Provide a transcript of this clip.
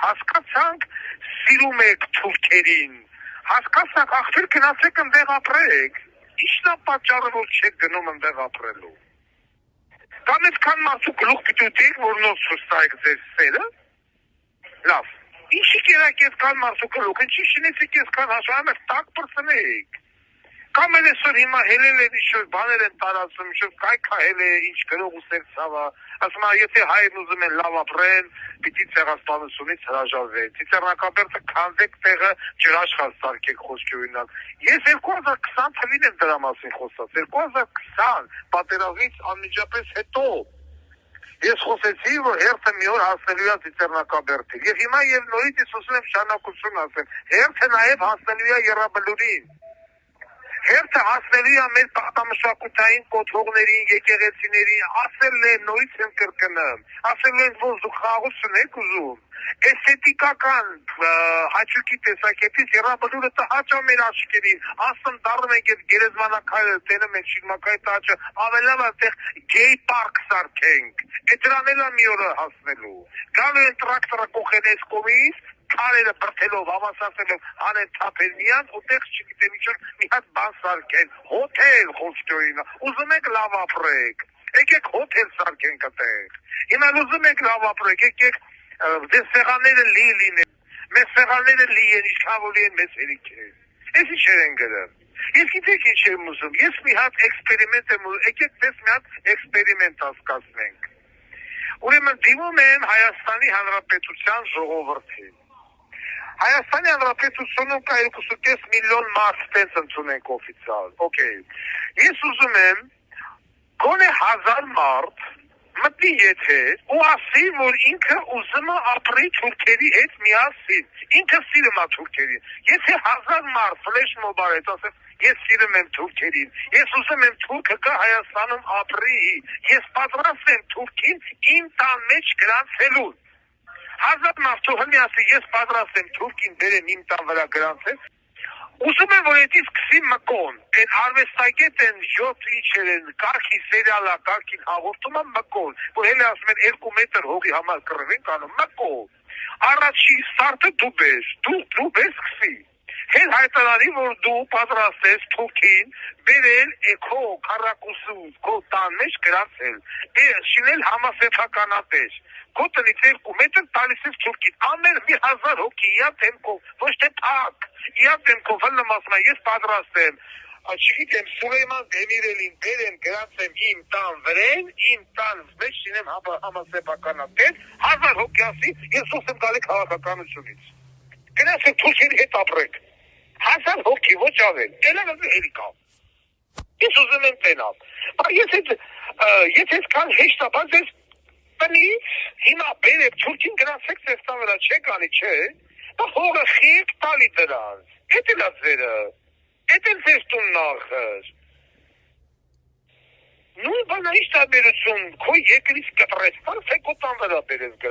հասկացանք սիրում եք թուրքերին, հասկացանք աղջեր գնացեք ընդեղ ապրեք, ի՞նչն է պատճառը, որ չեք գնում ընդեղ ապրելու։ Կամ այդքան մարդու գլուխ պիտի ուտեիք, որ նոր ցույց տայիք ձեր սերը։ Լավ, ինչի կերակ այդքան մարդու գլուխ, ինչի շինեցիք այդքան հաշվարում եք, տակ պրծնեիք։ Կամ էլ այսօր հիմա հելել են ինչ-որ բաներ են տարածում, ինչ-որ կայքահել է, ինչ գրող ու սերցավա, ասում է, եթե հայերն ուզում են լավ ապրեն, պիտի ցեղասպանությունից հրաժարվեն, Ծիծեռնակաբերդը քանդեք տեղը, ջրաշխարհ սարքեք խոսքի օրինակ։ Ես 2020 թվին եմ դրա մասին խոսած, 2020 պատերազմից անմիջապես հետո ես խոսեցի, որ հերթը մի օր հասնելու է Ծիծեռնակաբերդին, եւ հիմա եւ նորից ես ուզում եմ շարունակություն ասեմ, հերթը նաեւ հասնելու է Եռաբլուրին։ Հերթը հասնելու է մեր պատամշակութային կոթողներին, եկեղեցիներին, ասել են, նորից եմ կրկնում, ասել են, որ դուք խաղաղություն եք ուզում, էսթետիկական հաճույքի տեսակետից Եռաբլուրը տհաճ է մեր աչքերին, ասում դառնում ենք այդ գերեզմանակայինը, տենում ենք Շիրմակայի տաճը, ավելավ այդտեղ գեյ պարկ սարքենք, դրան էլ է մի օրը հասնելու, գալու են տրակտորը կողեն այս կողմից, քարերը բրդելով, ավասացելով, անեն թափել միան, ուտեղ չգիտեմ ինչ-որ մի հատ բան սարքեն, հոթել խոսքի օրինակ, ուզում եք լավ ապրեք, եկեք հոթել սարքենք այդտեղ, հիմա ուզում եք լավ ապրեք, եկեք դες սեղանները լի լինեն, մեզ սեղանները լի են, ինչքան որ լի են մեզ հերիք են, ես ինչեր են գրում, ես գիտեք ինչ եմ ուզում, ես մի հատ էքսպերիմենտ եմ ուզում, եկեք դες մի հատ էքսպերիմենտ հասկացնենք, ուրեմն դիմում են Հայաստանի Հանրապետության ժողովրդին, Հայաստանի Հանրապետությունում կա 2.5 միլիոն մարդ տենց ընդունենք օֆիցիալ, օքեյ, ես ուզում եմ, գոնե 1000 մարդ մտնի եթեր ու ասի, որ ինքը ուզում է ապրի թուրքերի հետ միասին, ինքը սիրում է թուրքերին, եթե 1000 մարդ ֆլեշ մոբ արեց, ասես, ես սիրում եմ թուրքերին, ես ուզում եմ թուրքը կա Հայաստանում ապրի, ես պատրաստ եմ թուրքին իմ տան մեջ գրանցելուն, 1000 մարդու հնի ասի, ես պատրաստ եմ թուրքին բերեմ իմ տան վրա գրանցել, ուզում եմ, որ էդի սկսի մկոն, են արվեստագետ են, ժոտ իչեր են, կարգի սերիալա, կարգին հաղորդում եմ մկոն, որ հելի ասում են 2 մետր հողի համար կռվենք անում, մկոն, առաջի ստարտը դու բես, դու բես սկսի, հել հայտարարի, որ դու պատրաստ ես թուրքին բերել քո քառակուսու քո տան մեջ գրանցել, շինել համասեփականատես, քո տնից 2 մետր տալիս ես թուրքին, ամեն մի 1000 հոգի իա դեմքով, ոչ թե թակ, իա դեմքով հլնում ասում եմ, ես պատրաստ եմ, չգիտեմ, Սուրեյման Դեմիրելին բերեմ գրանցեմ իմ տան վրեն, իմ տան մեջ շինեմ համասեփականատես, 1000 հոգի ասի, ես ուսում եմ գալի քաղաքականությունից, գնացեք թուրքերի հետ ապրեք, 1000 հոգի, ոչ ավել, տենան ասի հերիկա, ես ուզում եմ տենալ, ես այսքան հեշտ ապա ձեզ տնից, հիմա բերեք թուրքին գնացեք ձեզ տան վրա չեք անի, չէ, հողը խիեք տալի դրանց, էդ էլ է ձերը, էդ էլ ձեզ տունն ախր, նույն բանա ինչ տարբերություն, քո երկրից կտրեց տան, թե քո տան վրա բերես